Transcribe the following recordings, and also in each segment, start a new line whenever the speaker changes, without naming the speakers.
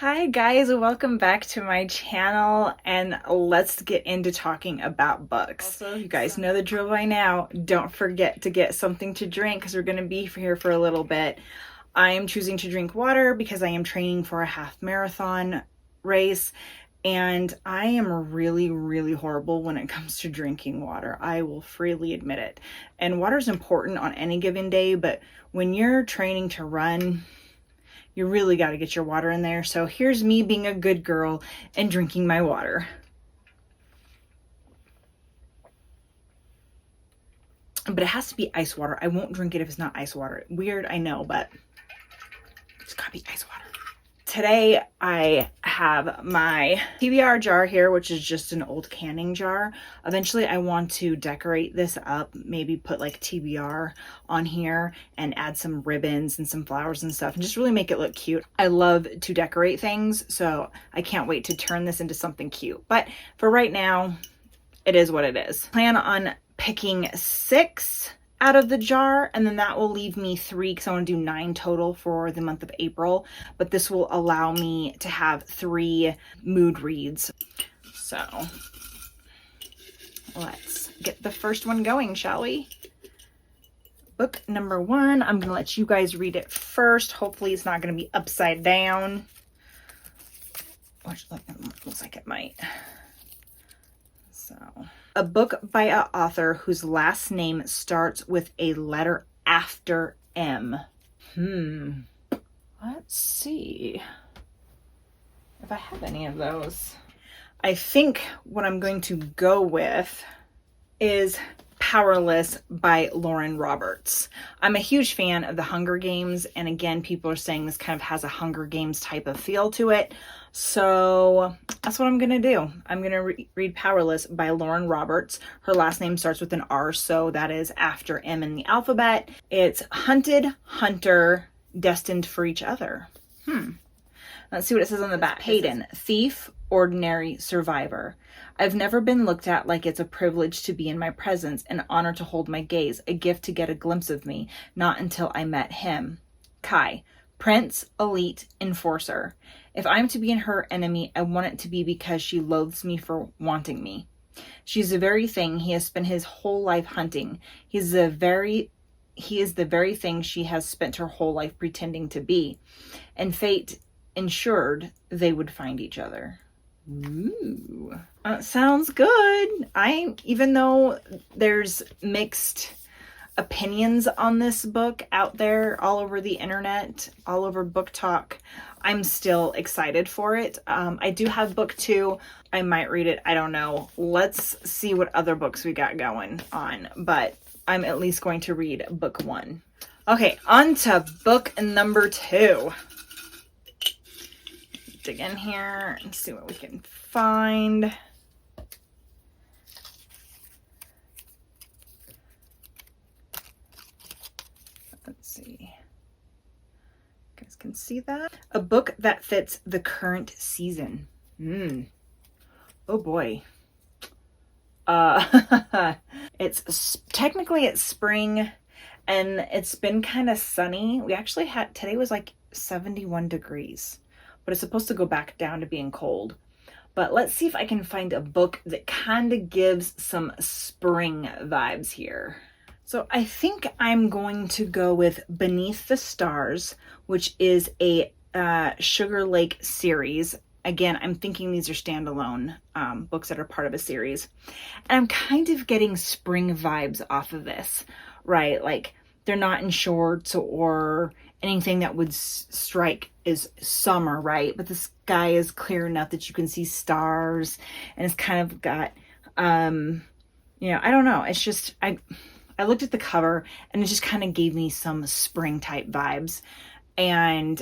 Hi guys, welcome back to my channel and let's get into talking about books. Also, you guys know the drill by now. Don't forget to get something to drink because we're going to be here for a little bit. I am choosing to drink water because I am training for a half marathon race and I am really horrible when it comes to drinking water. I will freely admit it. And water is important on any given day, but when you're training to run, you really got to get your water in there. So here's me being a good girl and drinking my water. But it has to be ice water. I won't drink it if it's not ice water. Weird, I know, but it's gotta be ice water. Today I have my TBR jar here, which is just an old canning jar. Eventually I want to decorate this up, maybe put like TBR on here and add some ribbons and some flowers and stuff and just really make it look cute. I love to decorate things, so I can't wait to turn this into something cute. But for right now, it is what it is. Plan on picking 6 out of the jar, and then that will leave me 3 because I want to do 9 total for the month of April, but this will allow me to have 3 mood reads. So let's get the first one going, shall we? Book number 1, I'm gonna let you guys read it first. Hopefully it's not gonna be upside down, which looks like it might. So, a book by an author whose last name starts with a letter after M. Let's see if I have any of those. I think what I'm going to go with is Powerless by Lauren Roberts. I'm a huge fan of the Hunger Games, and again, people are saying this kind of has a Hunger Games type of feel to it. So that's what I'm gonna do. I'm gonna read Powerless by Lauren Roberts. Her last name starts with an R, so that is after M in the alphabet. It's hunted, hunter, destined for each other. Let's see what it says on the back. Hayden, thief, ordinary survivor. I've never been looked at like it's a privilege to be in my presence, an honor to hold my gaze, a gift to get a glimpse of me, not until I met him. Kai, prince, elite, enforcer. If I'm to be her enemy, I want it to be because she loathes me for wanting me. She's the very thing he has spent his whole life hunting. He is the very thing she has spent her whole life pretending to be. And fate ensured they would find each other. Ooh, sounds good. Even though there's mixed opinions on this book out there all over the internet, all over Book Talk, I'm still excited for it. I do have book 2. I might read it. I don't know. Let's see what other books we got going on, but I'm at least going to read book 1. Okay, on to book number 2. Dig in here and see what we can find. Let's see. You guys can see that. A book that fits the current season. Oh boy. It's spring and it's been kind of sunny. We actually had, today was like 71 degrees. But it's supposed to go back down to being cold. But let's see if I can find a book that kind of gives some spring vibes here. So I think I'm going to go with Beneath the Stars, which is a Sugar Lake series. Again, I'm thinking these are standalone books that are part of a series. And I'm kind of getting spring vibes off of this, right? Like they're not in shorts or anything that would strike is summer, right? But the sky is clear enough that you can see stars, and it's kind of got, I don't know. It's just, I looked at the cover and it just kind of gave me some spring type vibes. And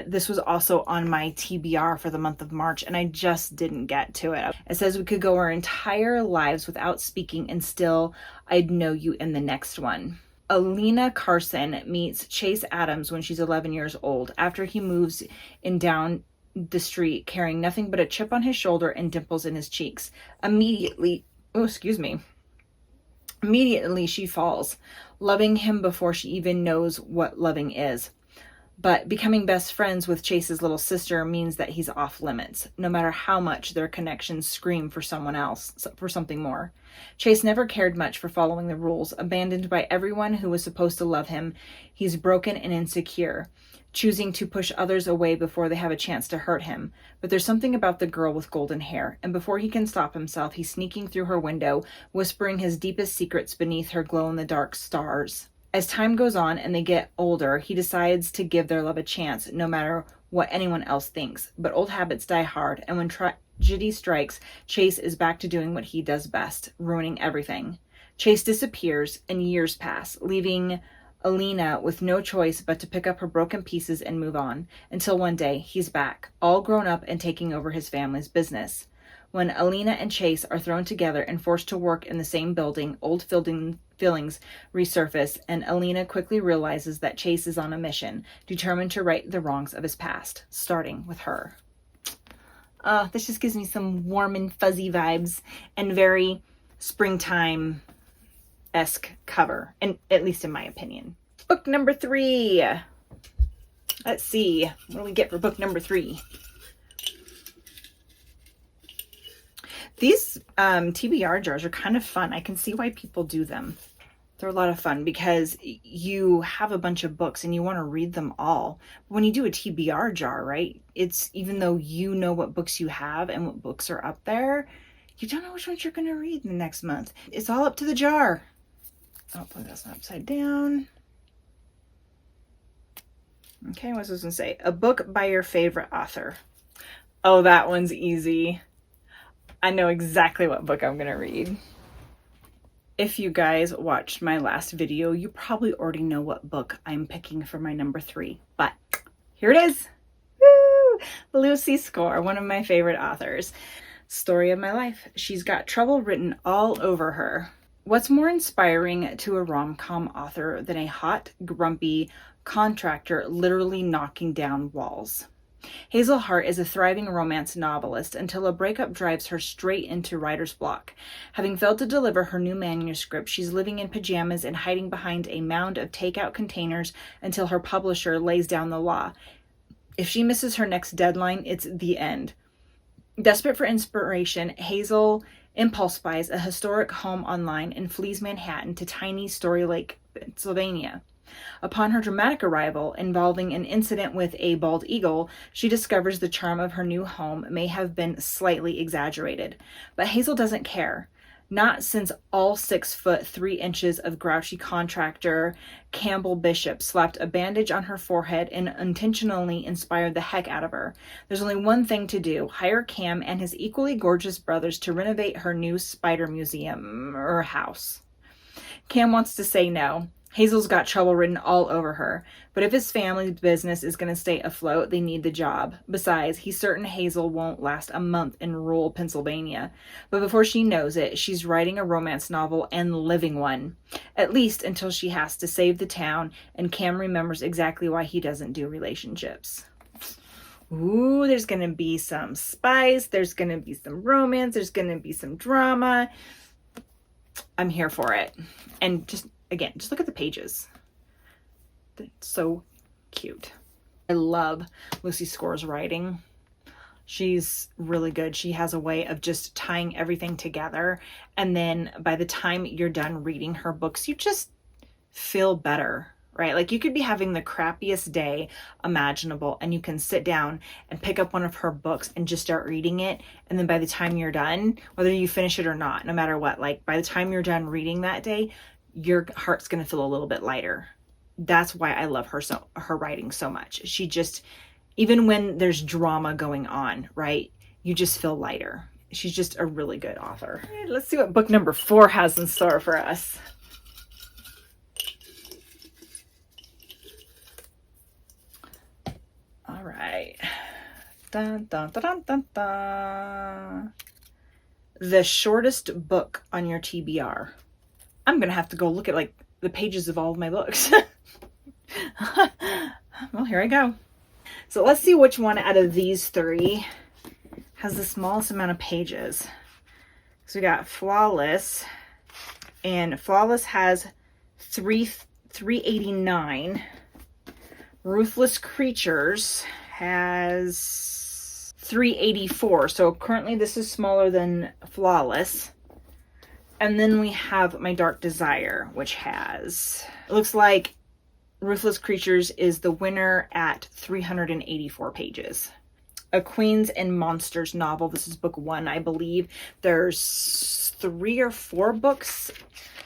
this was also on my TBR for the month of March, and I just didn't get to it. It says we could go our entire lives without speaking, and still I'd know you in the next one. Alina Carson meets Chase Adams when she's 11 years old, after he moves in down the street carrying nothing but a chip on his shoulder and dimples in his cheeks. Immediately she falls, loving him before she even knows what loving is. But becoming best friends with Chase's little sister means that he's off limits, no matter how much their connections scream for someone else, for something more. Chase never cared much for following the rules. Abandoned by everyone who was supposed to love him, he's broken and insecure, choosing to push others away before they have a chance to hurt him. But there's something about the girl with golden hair, and before he can stop himself, he's sneaking through her window, whispering his deepest secrets beneath her glow-in-the-dark stars. As time goes on and they get older, he decides to give their love a chance, no matter what anyone else thinks. But old habits die hard, and when tragedy strikes, Chase is back to doing what he does best, ruining everything. Chase disappears, and years pass, leaving Alina with no choice but to pick up her broken pieces and move on, until one day he's back, all grown up and taking over his family's business. When Alina and Chase are thrown together and forced to work in the same building, old feelings resurface, and Alina quickly realizes that Chase is on a mission, determined to right the wrongs of his past, starting with her. This just gives me some warm and fuzzy vibes and very springtime-esque cover, and at least in my opinion. Book number 3. Let's see, what do we get for book number 3? These TBR jars are kind of fun. I can see why people do them. They're a lot of fun because you have a bunch of books and you want to read them all. When you do a TBR jar, right, it's, even though you know what books you have and what books are up there, you don't know which ones you're going to read in the next month. It's all up to the jar. Hopefully that's not upside down. Okay, what's this one say? A book by your favorite author. Oh, that one's easy. I know exactly what book I'm going to read. If you guys watched my last video, you probably already know what book I'm picking for my number 3. But here it is. Woo! Lucy Score, one of my favorite authors. Story of my life. She's got trouble written all over her. What's more inspiring to a rom-com author than a hot, grumpy contractor literally knocking down walls? Hazel Hart is a thriving romance novelist until a breakup drives her straight into writer's block. Having failed to deliver her new manuscript, she's living in pajamas and hiding behind a mound of takeout containers until her publisher lays down the law. If she misses her next deadline, it's the end. Desperate for inspiration, Hazel impulse buys a historic home online and flees Manhattan to tiny Story Lake, Pennsylvania. Upon her dramatic arrival, involving an incident with a bald eagle, she discovers the charm of her new home may have been slightly exaggerated. But Hazel doesn't care. Not since all 6'3" of grouchy contractor Campbell Bishop slapped a bandage on her forehead and intentionally inspired the heck out of her. There's only one thing to do: hire Cam and his equally gorgeous brothers to renovate her new spider museum or house. Cam wants to say no. Hazel's got trouble written all over her, but if his family's business is going to stay afloat, they need the job. Besides, he's certain Hazel won't last a month in rural Pennsylvania. But before she knows it, she's writing a romance novel and living one. At least until she has to save the town, and Cam remembers exactly why he doesn't do relationships. Ooh, there's going to be some spice, there's going to be some romance, there's going to be some drama. I'm here for it. And just look at the pages. It's so cute. I love Lucy Score's writing. She's really good. She has a way of just tying everything together. And then by the time you're done reading her books, you just feel better, right? Like you could be having the crappiest day imaginable and you can sit down and pick up one of her books and just start reading it. And then by the time you're done, whether you finish it or not, no matter what, like by the time you're done reading that day, your heart's going to feel a little bit lighter. That's why I love her writing so much. She just, even when there's drama going on, right, you just feel lighter. She's just a really good author. Right, let's see what book number 4 has in store for us. All right. Dun, dun, dun, dun, dun, dun. The shortest book on your TBR. I'm going to have to go look at like the pages of all of my books. Well, here I go. So let's see which one out of these 3 has the smallest amount of pages. So we got Flawless, and Flawless has 389, Ruthless Creatures has 384. So currently this is smaller than Flawless. And then we have My Dark Desire, which has, it looks like Ruthless Creatures is the winner at 384 pages. A Queens and Monsters novel. This is book 1, I believe. There's 3 or 4 books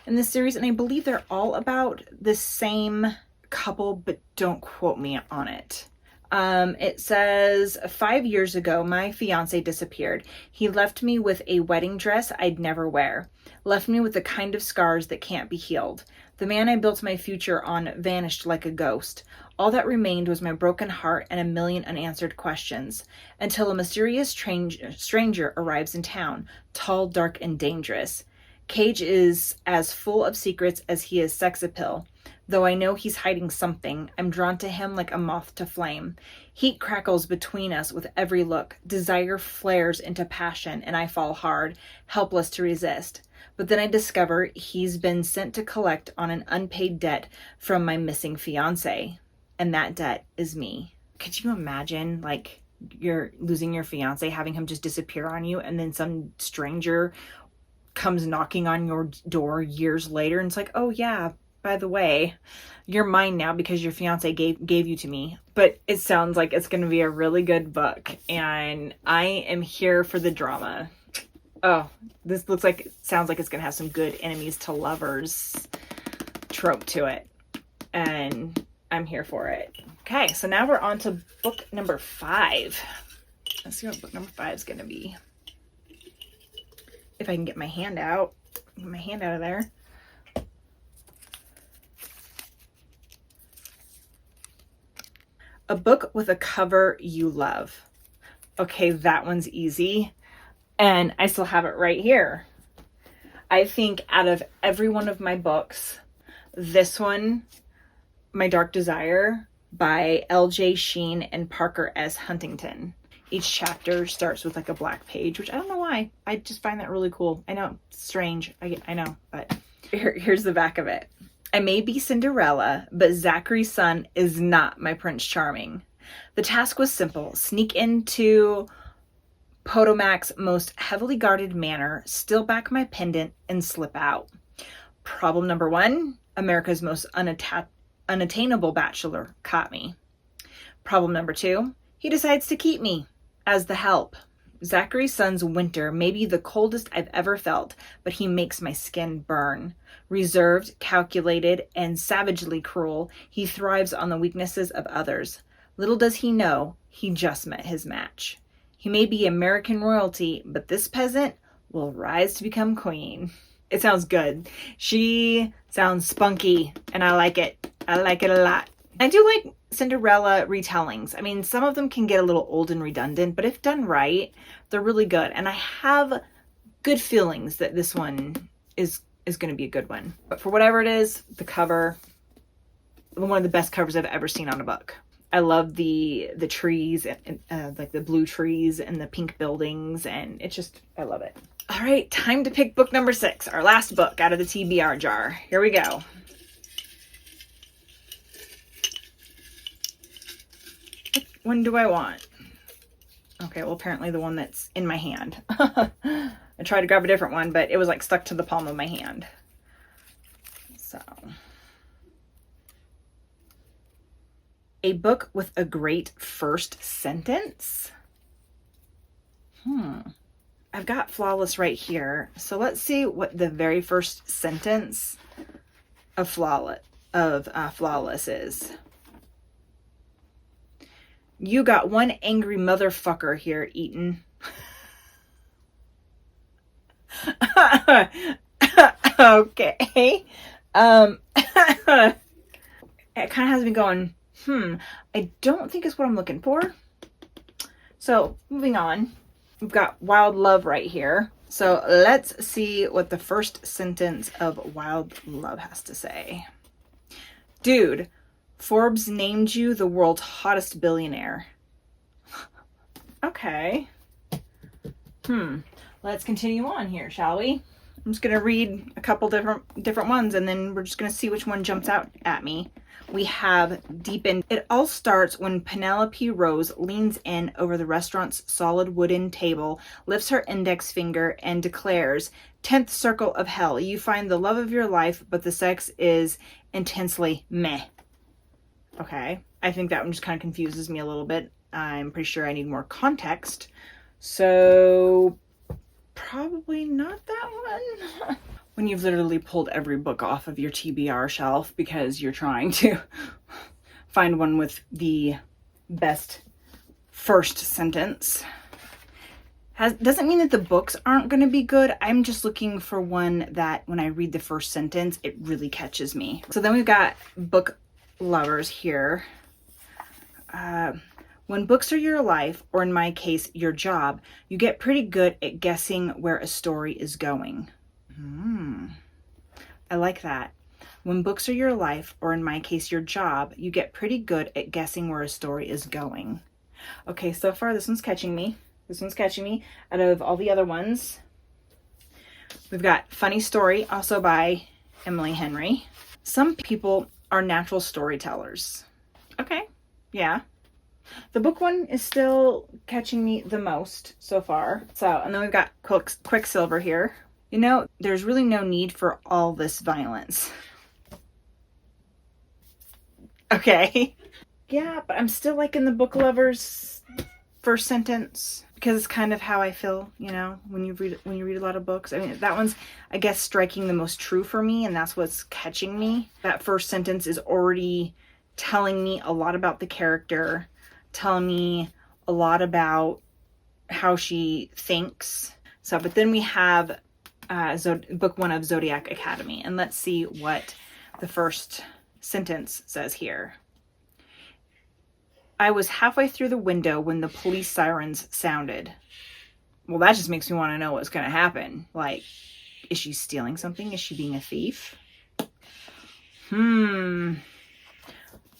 in this series, and I believe they're all about the same couple, but don't quote me on it. It says, 5 years ago, my fiance disappeared. He left me with a wedding dress I'd never wear. Left me with the kind of scars that can't be healed. The man I built my future on vanished like a ghost. All that remained was my broken heart and a million unanswered questions, until a mysterious stranger arrives in town, tall, dark, and dangerous. Cage is as full of secrets as he is sex appeal. Though I know he's hiding something, I'm drawn to him like a moth to flame. Heat crackles between us with every look. Desire flares into passion, and I fall hard, helpless to resist. But then I discover he's been sent to collect on an unpaid debt from my missing fiance. And that debt is me. Could you imagine, like, you're losing your fiance, having him just disappear on you, and then some stranger comes knocking on your door years later, and it's like, oh yeah, by the way, you're mine now because your fiance gave you to me. But it sounds like it's going to be a really good book, and I am here for the drama. Oh, this sounds like it's going to have some good enemies to lovers trope to it, and I'm here for it. Okay, so now we're on to book number 5. Let's see what book number 5 is going to be. If I can get my hand out. Get my hand out of there. A book with a cover you love. Okay, that one's easy. And I still have it right here. I think out of every one of my books, this one, My Dark Desire, by L.J. Sheen and Parker S. Huntington. Each chapter starts with like a black page, which I don't know why. I just find that really cool. I know, it's strange. I know, but here's the back of it. I may be Cinderella, but Zachary's son is not my Prince Charming. The task was simple. Sneak into Potomac's most heavily guarded manor, steal back my pendant, and slip out. Problem number 1, America's most unattainable bachelor caught me. Problem number 2, he decides to keep me as the help. Zachary's son's winter may be the coldest I've ever felt, but he makes my skin burn. Reserved, calculated, and savagely cruel, he thrives on the weaknesses of others. Little does he know, he just met his match. He may be American royalty, but this peasant will rise to become queen. It sounds good. She sounds spunky, and I like it. I like it a lot. I do like Cinderella retellings. I mean, some of them can get a little old and redundant, but if done right, they're really good. And I have good feelings that this one is going to be a good one. But for whatever it is, the cover, one of the best covers I've ever seen on a book. I love the trees, and like the blue trees and the pink buildings, and it's just, I love it. All right, time to pick book number 6, our last book out of the TBR jar. Here we go. Which one do I want? Okay, well, apparently the one that's in my hand. I tried to grab a different one, but it was like stuck to the palm of my hand. So, a book with a great first sentence. I've got Flawless right here. So let's see what the very first sentence of Flawless is. You got one angry motherfucker here, Eaton. Okay. It kind of has me going, I don't think it's what I'm looking for. So moving on, we've got Wild Love right here. So let's see what the first sentence of Wild Love has to say. Dude, Forbes named you the world's hottest billionaire. Okay. Let's continue on here, shall we? I'm just going to read a couple different ones, and then we're just going to see which one jumps out at me. We have Deepened. It all starts when Penelope Rose leans in over the restaurant's solid wooden table, lifts her index finger, and declares, "10th circle of hell. You find the love of your life, but the sex is intensely meh." Okay. I think that one just kind of confuses me a little bit. I'm pretty sure I need more context. So probably not that one. When you've literally pulled every book off of your TBR shelf because you're trying to find one with the best first sentence. Doesn't mean that the books aren't going to be good. I'm just looking for one that when I read the first sentence, it really catches me. So then we've got book lovers here. When books are your life, or in my case, your job, you get pretty good at guessing where a story is going. I like that. When books are your life, or in my case, your job, you get pretty good at guessing where a story is going. Okay, so far this one's catching me. This one's catching me out of all the other ones. We've got Funny Story, also by Emily Henry. Some people are natural storytellers. Okay, yeah. The book one is still catching me the most so far. So, and then we've got Quicksilver here. You know, there's really no need for all this violence. Okay. Yeah, but I'm still liking the book lovers first sentence because it's kind of how I feel, you know, when you read a lot of books. I mean, that one's, I guess, striking the most true for me, and that's what's catching me. That first sentence is already telling me a lot about the character, telling me a lot about how she thinks. So, but then we have book one of Zodiac Academy, and let's see what the first sentence says here. I was halfway through the window when the police sirens sounded. Well, that just makes me want to know what's going to happen. Like, is she stealing something? Is she being a thief?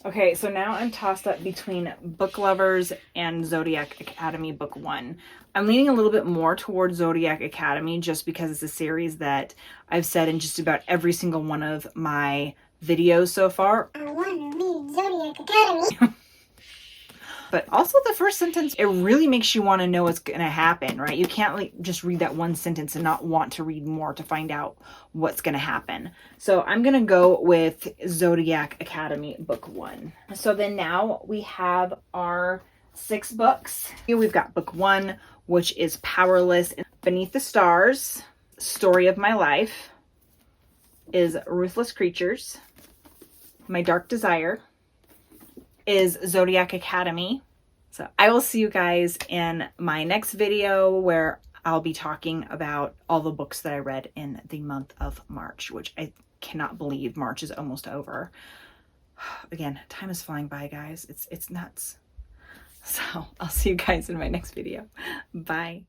Okay, so now I'm tossed up between Book Lovers and Zodiac Academy Book 1. I'm leaning a little bit more towards Zodiac Academy just because it's a series that I've said in just about every single one of my videos so far. I want to read Zodiac Academy. But also the first sentence, it really makes you want to know what's going to happen, right? You can't like just read that one sentence and not want to read more to find out what's going to happen. So I'm going to go with Zodiac Academy Book 1. So then now we have our 6 books. Here we've got Book 1, which is Powerless. Beneath the Stars, Story of My Life, is Ruthless Creatures. My Dark Desire is Zodiac Academy. So I will see you guys in my next video where I'll be talking about all the books that I read in the month of March, which I cannot believe March is almost over. Again, time is flying by, guys. It's nuts. So I'll see you guys in my next video. Bye.